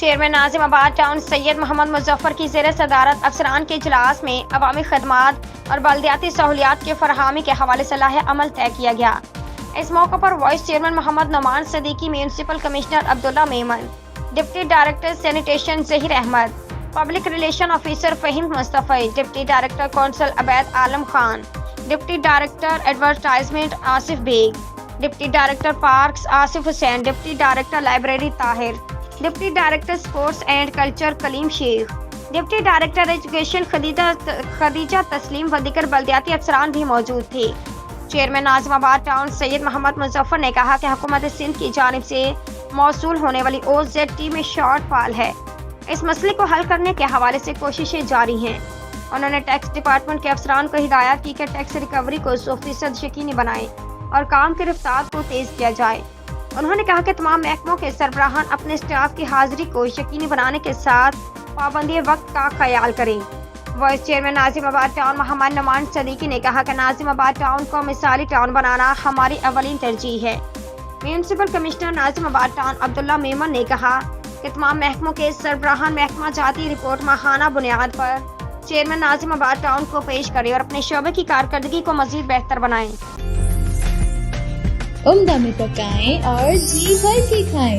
Chairman ناظم آباد town سید محمد مظفر کی زیر صدارت افسران کے اجلاس میں عوامی خدمات اور بلدیاتی سہولیات کی فراہمی کے حوالے سے لائحہ عمل طے کیا گیا۔ اس موقع پر vice chairman Muhammad Nauman Siddiqui, municipal commissioner Abdullah Memon, deputy director sanitation Zaheer Ahmed, public relation officer Faheem Mustafa, deputy director council Ubaid Alam Khan, deputy director advertisement Asif Baig, deputy director parks Asif Hussain, deputy director library Tahir, deputy director sports and culture Kaleem Sheikh, deputy director education Khadija تسلیم و دیگر بلدیاتی افسران بھی موجود تھے۔ چیئرمین ناظم آباد town سید محمد مظفر نے کہا کہ حکومت سندھ کی جانب سے موصول ہونے والی OZT میں شارٹ فال ہے، اس مسئلے کو حل کرنے کے حوالے سے کوششیں جاری ہیں۔ انہوں نے ٹیکس ڈپارٹمنٹ کے افسران کو ہدایت کی کہ ٹیکس ریکوری کو 100% یقینی بنائیں اور کام کی رفتار کو تیز کیا جائے۔ انہوں نے کہا کہ تمام محکموں کے سربراہان اپنے اسٹاف کی حاضری کو یقینی بنانے کے ساتھ پابندی وقت کا خیال کریں۔ وائس چیئرمین ناظم آباد ٹاؤن محمد نعمان صدیقی نے کہا کہ ناظم آباد ٹاؤن کو مثالی ٹاؤن بنانا ہماری اولین ترجیح ہے۔ میونسپل کمشنر ناظم آباد ٹاؤن عبداللہ میمن نے کہا کہ تمام محکموں کے سربراہان محکمہ جاتی رپورٹ ماہانہ بنیاد پر چیئرمین ناظم آباد ٹاؤن کو پیش کریں اور اپنے شعبے کی کارکردگی کو مزید بہتر بنائیں۔ عمدہ میں پکائیں اور جی بھر کے کھائیں۔